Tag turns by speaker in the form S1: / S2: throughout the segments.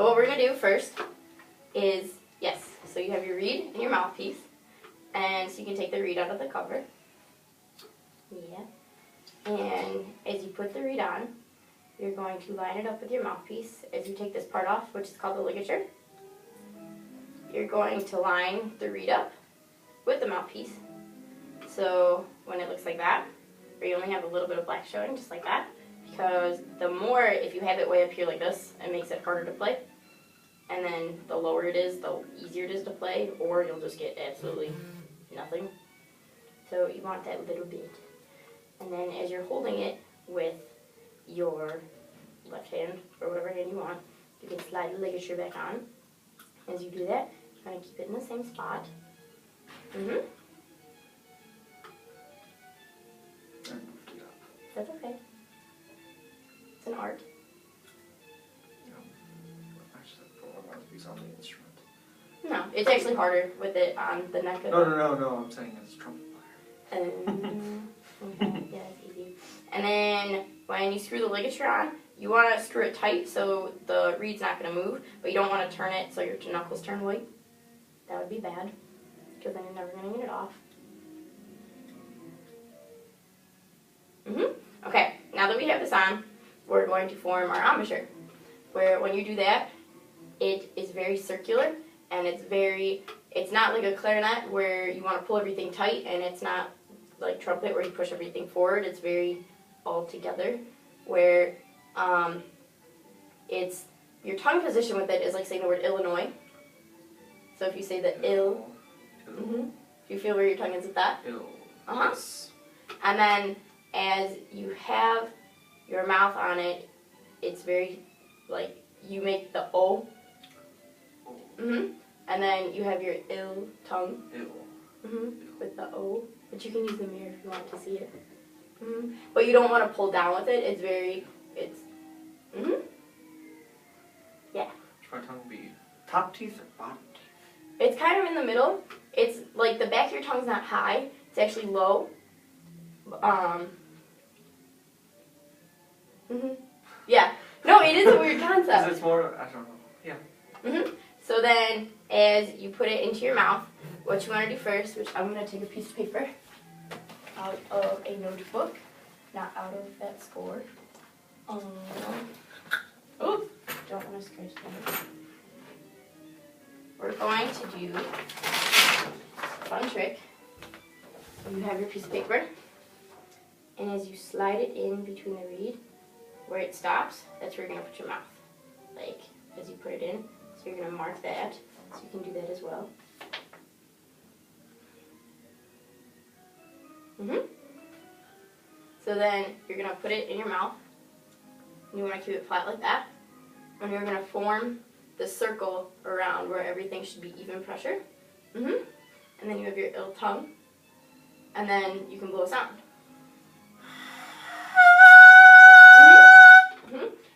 S1: So what we're going to do first is, yes, so you have your reed and your mouthpiece. And so you can take the reed out of the cover. Yeah. And as you put the reed on, you're going to line it up with your mouthpiece. As you take this part off, which is called the ligature, you're going to line the reed up with the mouthpiece. So when it looks like that, or you only have a little bit of black showing, just like that, because the more, if you have it way up here like this, it makes it harder to play. And then the lower it is, the easier it is to play, or you'll just get absolutely nothing. So you want that little bit. And then as you're holding it with your left hand, or whatever hand you want, you can slide the ligature back on. As you do that, you're going to keep it in the same spot. That's okay. It's an art.
S2: On the instrument.
S1: No, it's actually harder with it on the neck of
S2: No, I'm saying as a trumpet player.
S1: Okay, yeah, it's easy. And then when you screw the ligature on, you want to screw it tight so the reed's not going to move, but you don't want to turn it so your knuckles turn white. That would be bad, because then you're never going to get it off. Okay, now that we have this on, we're going to form our embouchure, where when you do that, it is very circular, and it's not like a clarinet where you want to pull everything tight, and it's not like trumpet where you push everything forward. It's very all together, where it's, your tongue position with it is like saying the word Illinois. So if you say the ill, do you feel where your tongue is with that?
S2: Ill.
S1: Yes. And then as you have your mouth on it, it's very, like, you make the O. And then you have your ill tongue. With the O. But you can use the mirror if you want to see it. But you don't want to pull down with it. It's very, yeah.
S2: Should my tongue be top teeth or bottom teeth?
S1: It's kind of in the middle. It's like the back of your tongue's not high. It's actually low. Yeah. No, it is a weird concept.
S2: It's more, I don't know. Yeah.
S1: So then, as you put it into your mouth, what you want to do first, which I'm going to take a piece of paper out of a notebook, not out of that score. Oh, don't want to scratch that. We're going to do a fun trick. You have your piece of paper, and as you slide it in between the reed, where it stops, that's where you're going to put your mouth. Like, as you put it in. So you're going to mark that, so you can do that as well. So then you're going to put it in your mouth. And you want to keep it flat like that. And you're going to form the circle around where everything should be even pressure. And then you have your ill tongue. And then you can blow a sound.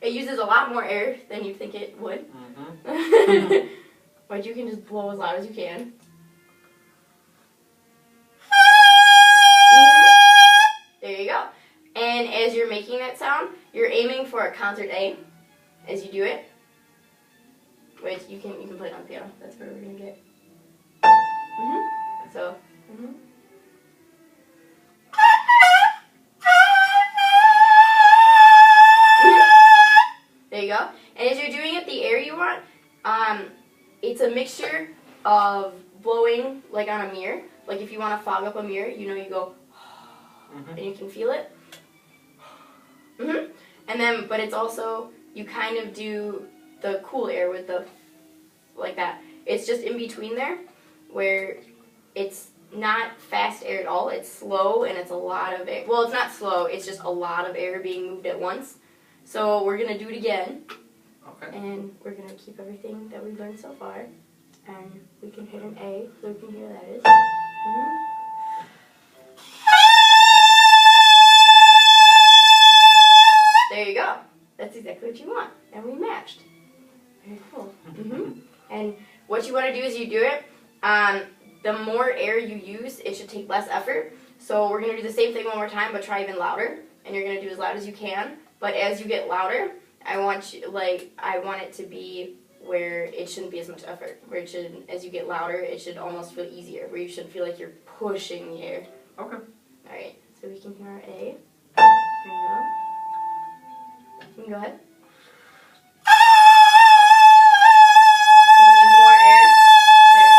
S1: It uses a lot more air than you think it would. But you can just blow as loud as you can. There you go. And as you're making that sound, you're aiming for a concert A as you do it. Which you can play it on piano. That's where we're gonna get. So. There you go. And as you're doing it the air you want, it's a mixture of blowing like on a mirror. Like if you want to fog up a mirror, you know, you go, and you can feel it. And then, but it's also, you kind of do the cool air with the, like that. It's just in between there, where it's not fast air at all. It's slow, and it's a lot of air. Well, it's not slow. It's just a lot of air being moved at once. So we're going to do it again.
S2: Okay.
S1: And we're going to keep everything that we've learned so far. And we can hit an A, so we can hear that is. There you go. That's exactly what you want. And we matched. Very cool. And what you want to do is you do it. The more air you use, it should take less effort. So we're going to do the same thing one more time, but try even louder. And you're going to do as loud as you can. But as you get louder, I want it to be where it shouldn't be as much effort. Where it should, as you get louder, it should almost feel easier. Where you should feel like you're pushing the air.
S2: Okay.
S1: All right. So we can hear our A. There we go. You can go ahead. You need more air. There.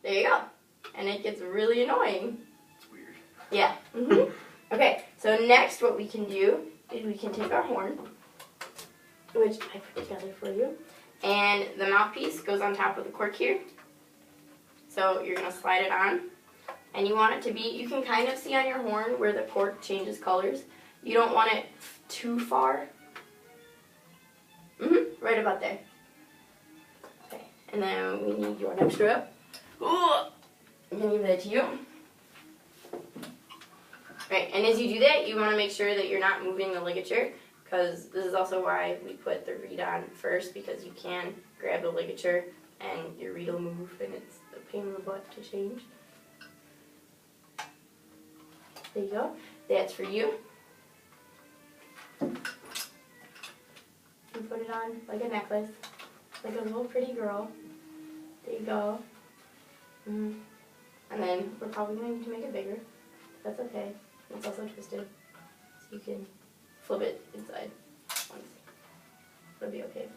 S1: There you go. And it gets really annoying.
S2: It's weird.
S1: Yeah. Okay, so next what we can do is we can take our horn, which I put together for you, and the mouthpiece goes on top of the cork here. So you're going to slide it on, and you want it to be, you can kind of see on your horn where the cork changes colors. You don't want it too far. Right about there. Okay, and then we need your neck strap. I'm going to give that to you. Right, and as you do that, you want to make sure that you're not moving the ligature, because this is also why we put the reed on first, because you can grab the ligature and your reed will move, and it's a pain in the butt to change. There you go. That's for you. You put it on like a necklace, like a little pretty girl. There you go. And then we're probably going to need to make it bigger. That's okay. It's also twisted, so you can flip it inside once. It'll be okay.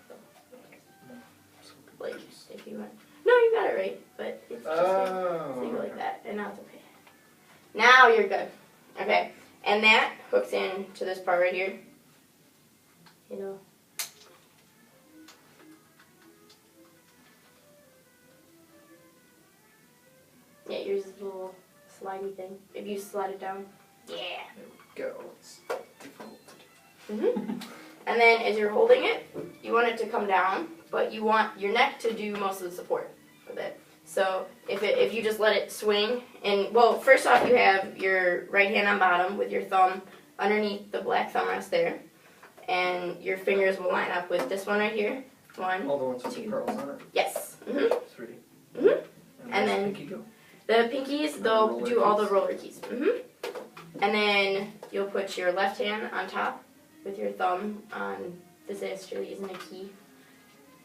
S1: Like, if you want. No, you got it right, but it's just so you go like that, and now it's okay. Now you're good. Okay, and that hooks in to this part right here. You know. Yeah, yours is a little slidey thing. If you slide it down. Yeah.
S2: There we go. It's difficult to do.
S1: And then as you're holding it, you want it to come down, but you want your neck to do most of the support with it. So if you just let it swing, and well, first off you have your right hand on bottom with your thumb underneath the black thumb rest there, and your fingers will line up with this one right here. One,
S2: all the ones with
S1: two.
S2: the pearls on it.
S1: Yes.
S2: 3.
S1: And then
S2: pinky go?
S1: the pinkies, they'll do all the roller keys. And then you'll put your left hand on top with your thumb on, this actually isn't a key,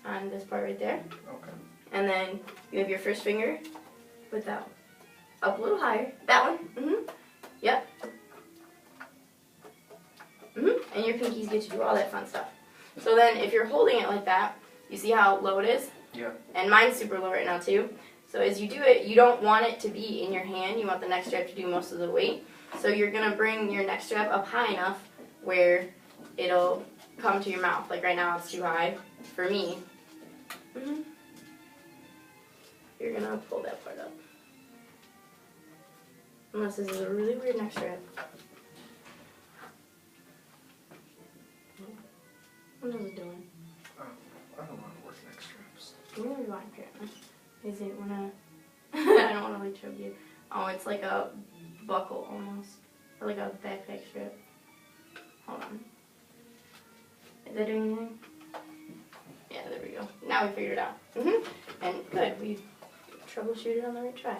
S1: on this part right there.
S2: Okay.
S1: And then you have your first finger with that up a little higher. That one. Yep. And your pinkies get to do all that fun stuff. So then if you're holding it like that, you see how low it is?
S2: Yeah.
S1: And mine's super low right now too. So as you do it, you don't want it to be in your hand. You want the neck strap to do most of the weight. So you're going to bring your neck strap up high enough where it'll come to your mouth. Like right now it's too high for me. You're going to pull that part up. Unless this is a really weird neck strap. What is it doing?
S2: I don't want to work neck straps.
S1: You really want to. Is it wanna? I don't want to like choke you. Oh, it's like a buckle almost, or like a backpack strap. Hold on. Is that doing anything? Yeah, there we go. Now we figured it out. And good, we troubleshooted on the right try.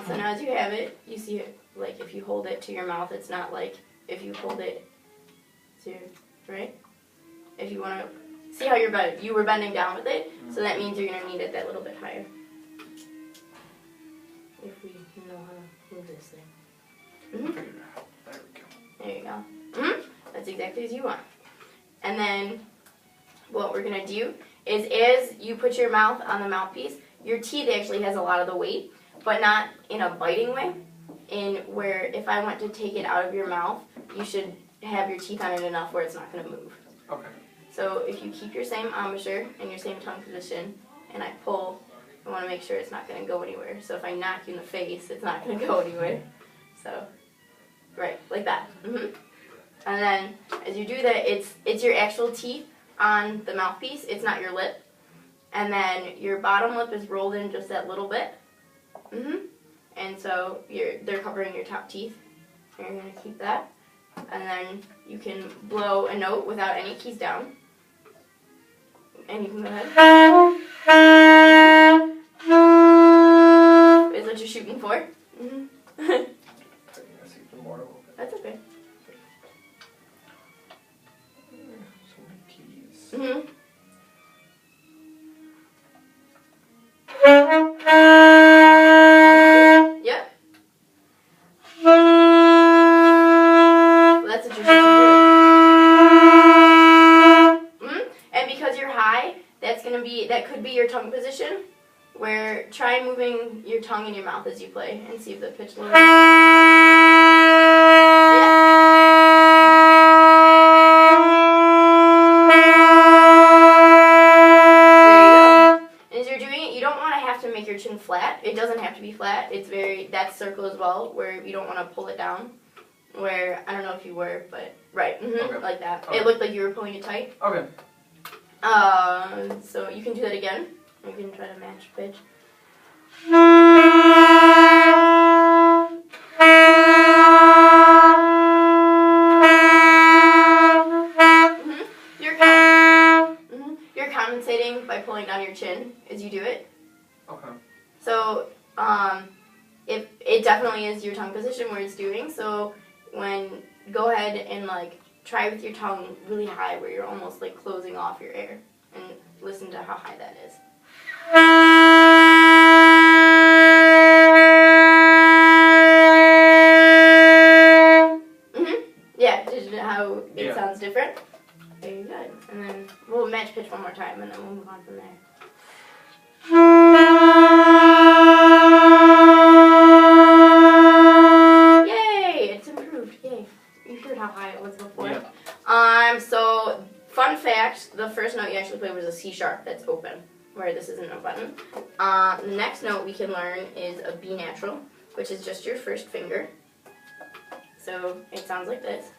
S1: So now as you have it, you see it, like if you hold it to your mouth, it's not like if you hold it to, right? If you want to. See how you were bending down with it, so that means you're going to need it that little bit higher. If we know how to move this thing.
S2: Figured it out. There we go.
S1: There you go. That's exactly as you want. And then what we're going to do is as you put your mouth on the mouthpiece, your teeth actually has a lot of the weight, but not in a biting way. In where if I want to take it out of your mouth, you should have your teeth on it enough where it's not going to move.
S2: Okay.
S1: So if you keep your same embouchure and your same tongue position, and I pull, I want to make sure it's not going to go anywhere. So if I knock you in the face, it's not going to go anywhere. So, right, like that. And then as you do that, it's your actual teeth on the mouthpiece. It's not your lip. And then your bottom lip is rolled in just that little bit. And so they're covering your top teeth. And you're going to keep that. And then you can blow a note without any keys down. And you can go ahead. Is what you're shooting for.
S2: That's even more a little bit.
S1: That's okay. Mhm. Yep. Well, that's what you're supposed to do. And because you're high, that could be your tongue position. Where try moving your tongue in your mouth as you play and see if the pitch lowers. Make your chin flat. It doesn't have to be flat. That's circle as well, where you don't want to pull it down. Where, I don't know if you were, but, right,
S2: Okay.
S1: like that.
S2: Okay.
S1: It looked like you were pulling it tight.
S2: Okay.
S1: So you can do that again. You can try to match pitch. You're compensating by pulling down your chin as you do it.
S2: Okay.
S1: So, it definitely is your tongue position where it's doing. So, go ahead and like try with your tongue really high, where you're almost like closing off your air, and listen to how high that is. Yeah, just how it sounds different. Very good. And then we'll match pitch one more time, and then we'll move on from there. Yay! It's improved. Yay. You heard how high it was before.
S2: Yeah.
S1: So, fun fact, the first note you actually played was a C sharp that's open, where this isn't a button. The next note we can learn is a B natural, which is just your first finger. So, it sounds like this.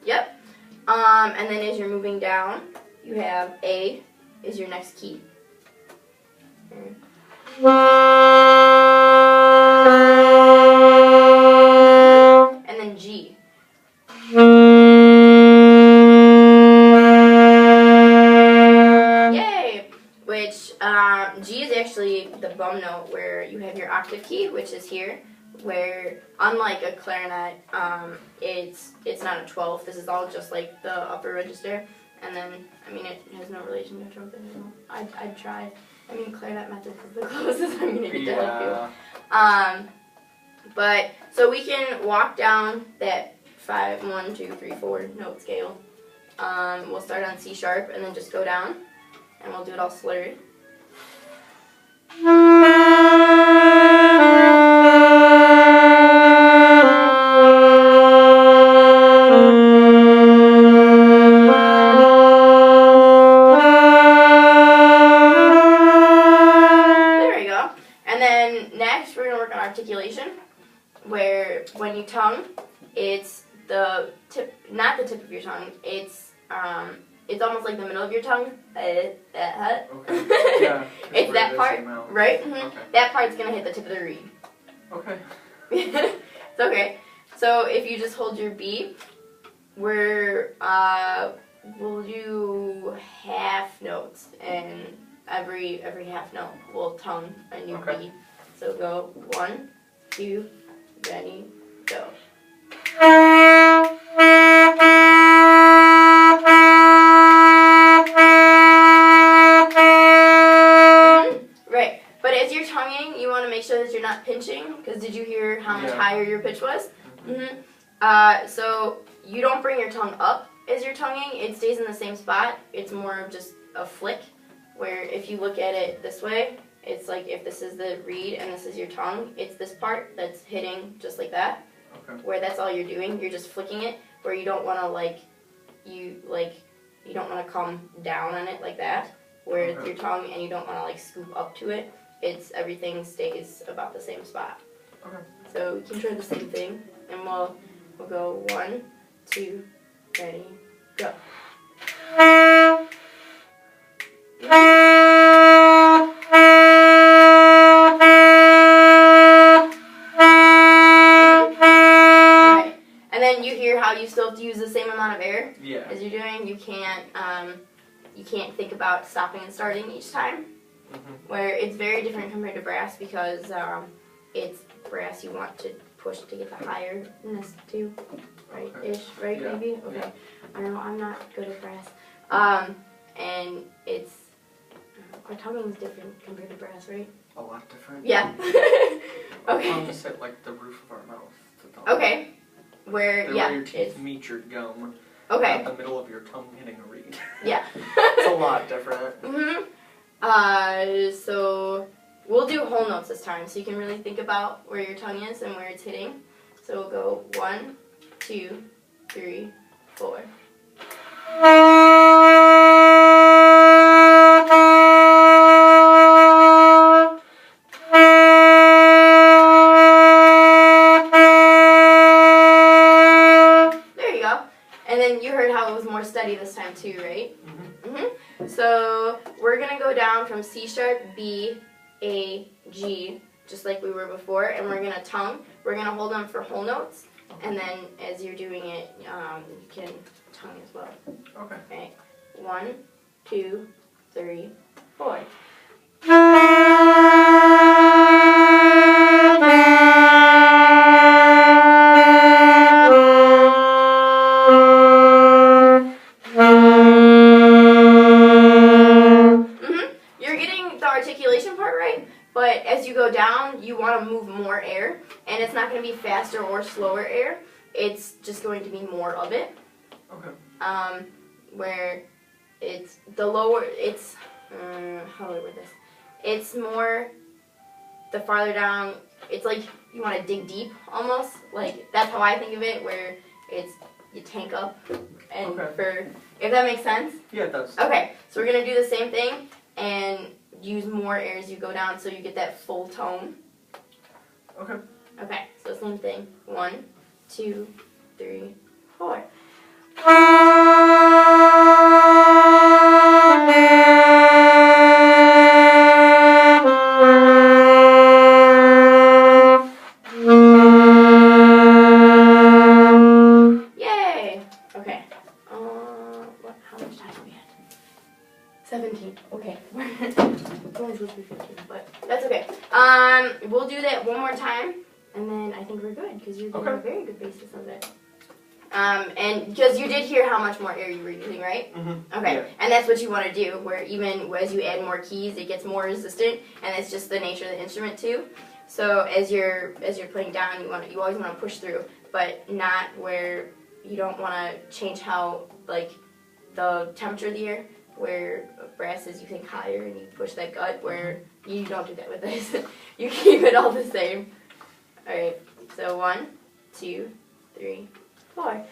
S1: Yep. And then as you're moving down, you have A is your next key. And then G. Yay! Which, G is actually the bum note where you have your octave key, which is here, where unlike a clarinet, it's not a 12th. This is all just like the upper register. And then, I mean, it has no relation to trumpet at all. I'd try. I mean, clarinet method is the closest I'm going to get to help you. But, so we can walk down that 5, 1, 2, 3, 4 note scale. We'll start on C sharp and then just go down. And we'll do it all slurred. Articulation, where when you tongue, it's the tip, not the tip of your tongue. It's almost like the middle of your tongue.
S2: Okay. Yeah.
S1: It's that part, right?
S2: Okay.
S1: That part's gonna hit the tip of the reed.
S2: Okay.
S1: It's okay. So if you just hold your B, we'll do half notes, and every half note we'll tongue a new B. So go 1, 2, ready, go. Right, but as you're tonguing, you want to make sure that you're not pinching, because did you hear how much higher your pitch was? So you don't bring your tongue up as you're tonguing, it stays in the same spot. It's more of just a flick, where if you look at it this way, it's like if this is the reed and this is your tongue, it's this part that's hitting just like that.
S2: Okay.
S1: Where that's all you're doing. You're just flicking it, where you don't want to you don't want to come down on it like that, where it's your tongue, and you don't want to scoop up to it. Everything stays about the same spot.
S2: Okay.
S1: So we can try the same thing, and we'll go 1, 2, ready, go. You still have to use the same amount of air as you're doing. You can't think about stopping and starting each time. where it's very different compared to brass because it's brass you want to push to get the higherness too, right?
S2: Okay.
S1: Ish, right?
S2: Yeah.
S1: Maybe. Okay.
S2: Yeah.
S1: I don't know. I'm not good at brass. And it's our tonguing is different compared to brass, right?
S2: A lot different.
S1: Yeah.
S2: Our
S1: Okay.
S2: tongues hit like the roof of our mouth.
S1: Okay. Where
S2: They're
S1: yeah,
S2: where your teeth meet your gum.
S1: okay.
S2: Not the middle of your tongue hitting a reed.
S1: Yeah.
S2: It's a lot different.
S1: So we'll do whole notes this time, so you can really think about where your tongue is and where it's hitting. So we'll go 1, 2, 3, 4. There you go. And then you heard how it was more steady this time too, right? So we're going to go down from C sharp, B, A, G, just like we were before, and we're going to tongue. We're going to hold them for whole notes, and then as you're doing it, you can tongue as well.
S2: Okay.
S1: Okay. 1, 2, 3, 4. You're getting the articulation part right, but as you go down, you want to move more air, and it's not going to be faster or slower air. It's just going to be more of it.
S2: Okay.
S1: Where it's the lower, it's, how do I word this? It's more, the farther down, it's like you want to dig deep almost. Like, that's how I think of it, where it's, you tank up, and if that makes sense.
S2: Yeah, it does.
S1: Okay, so we're going to do the same thing, and use more air as you go down so you get that full tone.
S2: Okay.
S1: Okay, so same thing. 1, 2, 3, 4. Yay! Okay. How much time do we have? 17. Okay. It's only supposed to be 15, but that's okay. We'll do that one more time, and then I think we're good because you're doing a very good basis of it. And because you did hear how much more air you were using, right? Okay.
S2: Yeah.
S1: And that's what you want to do, where even as you add more keys, it gets more resistant, and it's just the nature of the instrument too. So as you're playing down, you always want to push through, but not where you don't want to change how like the temperature of the air. Where brass is, you think higher and you push that gut. Where you don't do that with this. You keep it all the same. All right. So 1, 2, 3, 4.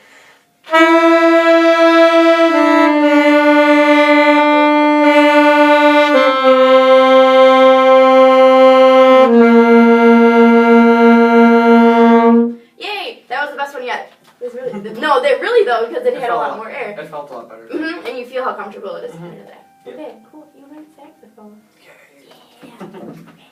S1: Yay! That was the best one yet. It was really no, they really though because it had a lot more air.
S2: It felt a lot better.
S1: And you feel how comfortable it is to do that.
S2: Yeah.
S1: Okay, cool. You learned saxophone.
S2: Yay.
S1: Yeah. Okay.